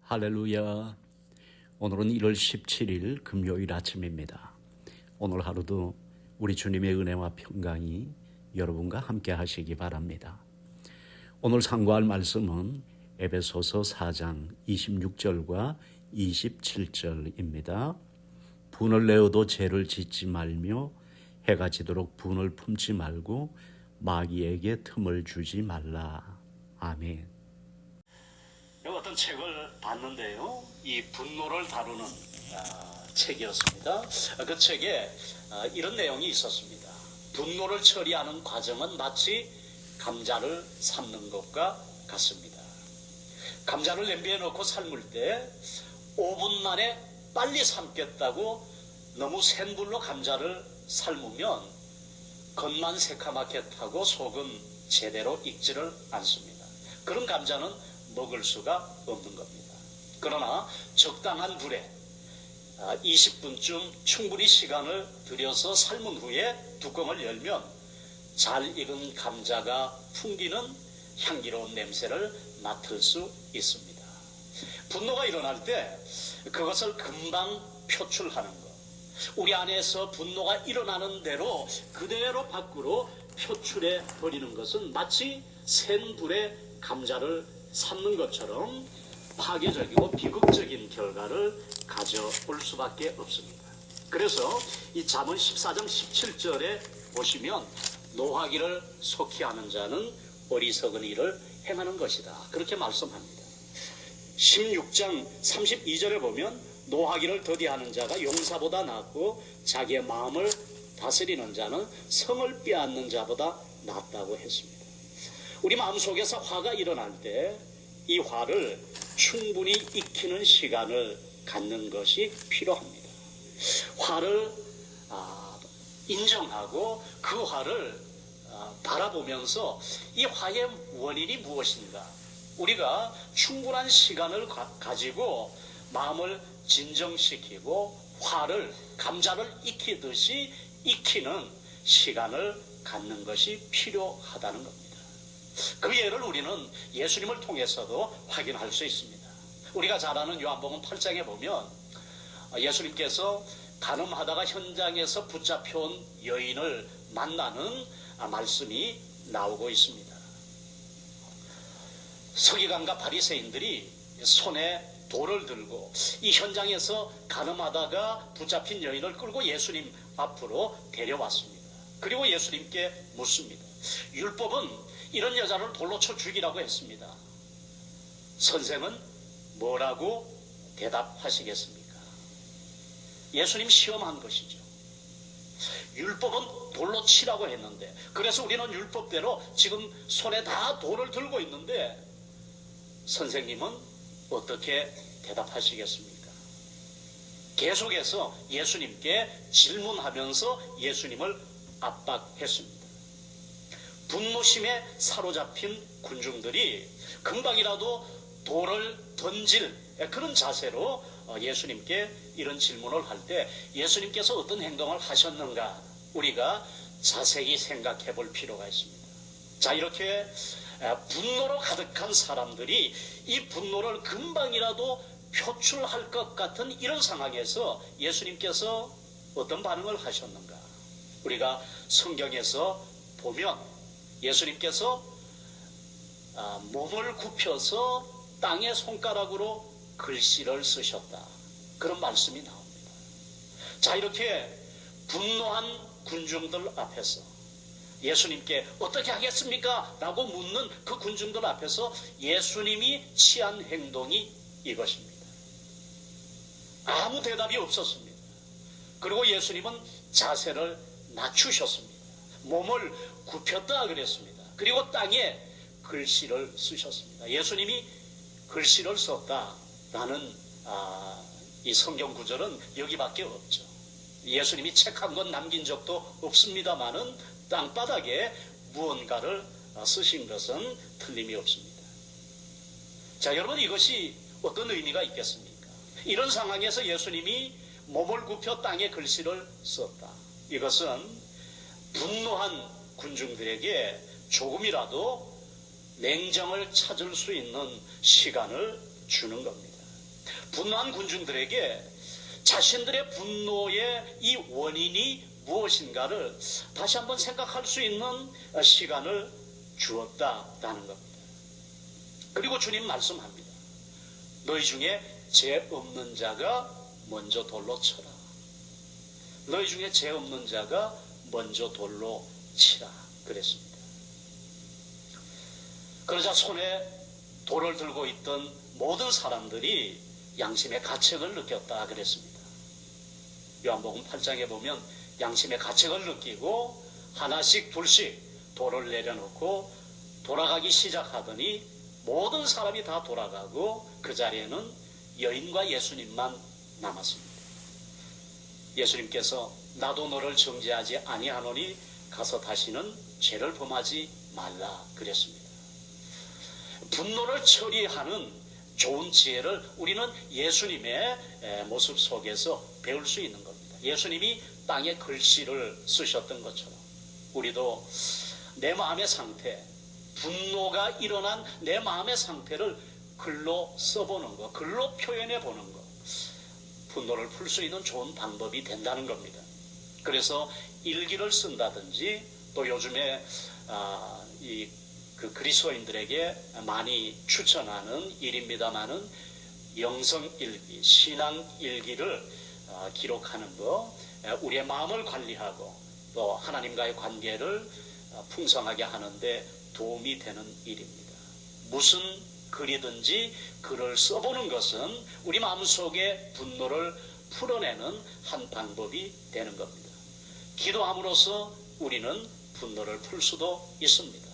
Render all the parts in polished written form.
할렐루야. 오늘은 1월 17일 금요일 아침입니다. 오늘 하루도 우리 주님의 은혜와 평강이 여러분과 함께 하시기 바랍니다. 오늘 상고할 말씀은 에베소서 4장 26절과 27절입니다. 분을 내어도 죄를 짓지 말며 해가 지도록 분을 품지 말고 마귀에게 틈을 주지 말라. 아멘. 어떤 책을 봤는데요, 이 분노를 다루는 책이었습니다. 그 책에 이런 내용이 있었습니다. 분노를 처리하는 과정은 마치 감자를 삶는 것과 같습니다. 감자를 냄비에 넣고 삶을 때 5분 만에 빨리 삶겠다고 너무 센 불로 감자를 삶으면 겉만 새카맣게 타고 속은 제대로 익지를 않습니다. 그런 감자는 먹을 수가 없는 겁니다. 그러나 적당한 불에 20분쯤 충분히 시간을 들여서 삶은 후에 뚜껑을 열면 잘 익은 감자가 풍기는 향기로운 냄새를 맡을 수 있습니다. 분노가 일어날 때 그것을 금방 표출하는 것, 우리 안에서 분노가 일어나는 대로 그대로 밖으로 표출해 버리는 것은 마치 센 불에 감자를 삶는 것처럼 파괴적이고 비극적인 결과를 가져올 수밖에 없습니다. 그래서 이 잠언 14장 17절에 보시면 노하기를 속히 하는 자는 어리석은 일을 행하는 것이다, 그렇게 말씀합니다. 16장 32절에 보면 노하기를 더디하는 자가 용사보다 낫고 자기의 마음을 다스리는 자는 성을 빼앗는 자보다 낫다고 했습니다. 우리 마음속에서 화가 일어날 때 이 화를 충분히 익히는 시간을 갖는 것이 필요합니다. 화를 인정하고 그 화를 바라보면서 이 화의 원인이 무엇인가, 우리가 충분한 시간을 가지고 마음을 진정시키고 화를, 감자를 익히듯이 익히는 시간을 갖는 것이 필요하다는 겁니다. 그 예를 우리는 예수님을 통해서도 확인할 수 있습니다. 우리가 잘 아는 요한복음 8장에 보면 예수님께서 간음하다가 현장에서 붙잡혀온 여인을 만나는 말씀이 나오고 있습니다. 서기관과 바리새인들이 손에 돌을 들고 이 현장에서 간음하다가 붙잡힌 여인을 끌고 예수님 앞으로 데려왔습니다. 그리고 예수님께 묻습니다. 율법은 이런 여자를 돌로 쳐 죽이라고 했습니다. 선생은 뭐라고 대답하시겠습니까? 예수님 시험한 것이죠. 율법은 돌로 치라고 했는데, 그래서 우리는 율법대로 지금 손에 다 돌을 들고 있는데 선생님은 어떻게 대답하시겠습니까? 계속해서 예수님께 질문하면서 예수님을 압박했습니다. 분노심에 사로잡힌 군중들이 금방이라도 돌을 던질 그런 자세로 예수님께 이런 질문을 할 때 예수님께서 어떤 행동을 하셨는가, 우리가 자세히 생각해 볼 필요가 있습니다. 자, 이렇게 분노로 가득한 사람들이 이 분노를 금방이라도 표출할 것 같은 이런 상황에서 예수님께서 어떤 반응을 하셨는가, 우리가 성경에서 보면 예수님께서 몸을 굽혀서 땅에 손가락으로 글씨를 쓰셨다, 그런 말씀이 나옵니다. 자, 이렇게 분노한 군중들 앞에서 예수님께 어떻게 하겠습니까? 라고 묻는 그 군중들 앞에서 예수님이 취한 행동이 이것입니다. 아무 대답이 없었습니다. 그리고 예수님은 자세를 낮추셨습니다. 몸을 굽혔다 그랬습니다. 그리고 땅에 글씨를 쓰셨습니다. 예수님이 글씨를 썼다라는 이 성경 구절은 여기밖에 없죠. 예수님이 책 한 권 남긴 적도 없습니다마는 땅바닥에 무언가를 쓰신 것은 틀림이 없습니다. 자, 여러분, 이것이 어떤 의미가 있겠습니까? 이런 상황에서 예수님이 몸을 굽혀 땅에 글씨를 썼다, 이것은 분노한 군중들에게 조금이라도 냉정을 찾을 수 있는 시간을 주는 겁니다. 분노한 군중들에게 자신들의 분노의 이 원인이 무엇인가를 다시 한번 생각할 수 있는 시간을 주었다라는 겁니다. 그리고 주님 말씀합니다. 너희 중에 죄 없는 자가 먼저 돌로 쳐라. 너희 중에 죄 없는 자가 먼저 돌로 치라 그랬습니다. 그러자 손에 돌을 들고 있던 모든 사람들이 양심의 가책을 느꼈다 그랬습니다. 요한복음 8장에 보면 양심의 가책을 느끼고 하나씩 둘씩 돌을 내려놓고 돌아가기 시작하더니 모든 사람이 다 돌아가고 그 자리에는 여인과 예수님만 남았습니다. 예수님께서 나도 너를 정죄하지 아니하노니 가서 다시는 죄를 범하지 말라 그랬습니다. 분노를 처리하는 좋은 지혜를 우리는 예수님의 모습 속에서 배울 수 있는 겁니다. 예수님이 땅에 글씨를 쓰셨던 것처럼 우리도 내 마음의 상태, 분노가 일어난 내 마음의 상태를 글로 써보는 것, 글로 표현해 보는 것, 분노를 풀 수 있는 좋은 방법이 된다는 겁니다. 그래서 일기를 쓴다든지 또 요즘에 그 그리스도인들에게 많이 추천하는 일입니다마는 영성일기, 신앙일기를 기록하는 것, 우리의 마음을 관리하고 또 하나님과의 관계를 풍성하게 하는데 도움이 되는 일입니다. 무슨 글이든지 글을 써보는 것은 우리 마음속에 분노를 풀어내는 한 방법이 되는 겁니다. 기도함으로써 우리는 분노를 풀 수도 있습니다.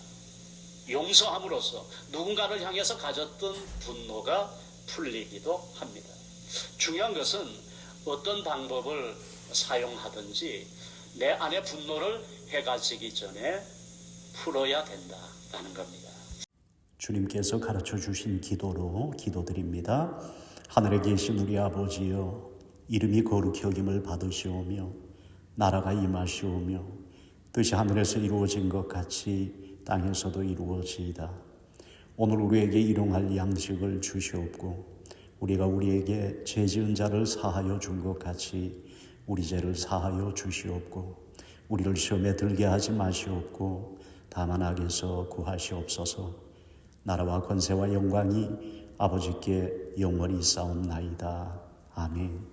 용서함으로써 누군가를 향해서 가졌던 분노가 풀리기도 합니다. 중요한 것은 어떤 방법을 사용하든지 내 안의 분노를 해가지기 전에 풀어야 된다라는 겁니다. 주님께서 가르쳐 주신 기도로 기도드립니다. 하늘에 계신 우리 아버지여, 이름이 거룩히 여김을 받으시오며 나라가 임하시오며 뜻이 하늘에서 이루어진 것 같이 땅에서도 이루어지이다. 오늘 우리에게 일용할 양식을 주시옵고 우리가 우리에게 죄 지은 자를 사하여 준 것 같이 우리 죄를 사하여 주시옵고 우리를 시험에 들게 하지 마시옵고 다만 악에서 구하시옵소서. 나라와 권세와 영광이 아버지께 영원히 있사옵나이다. 아멘.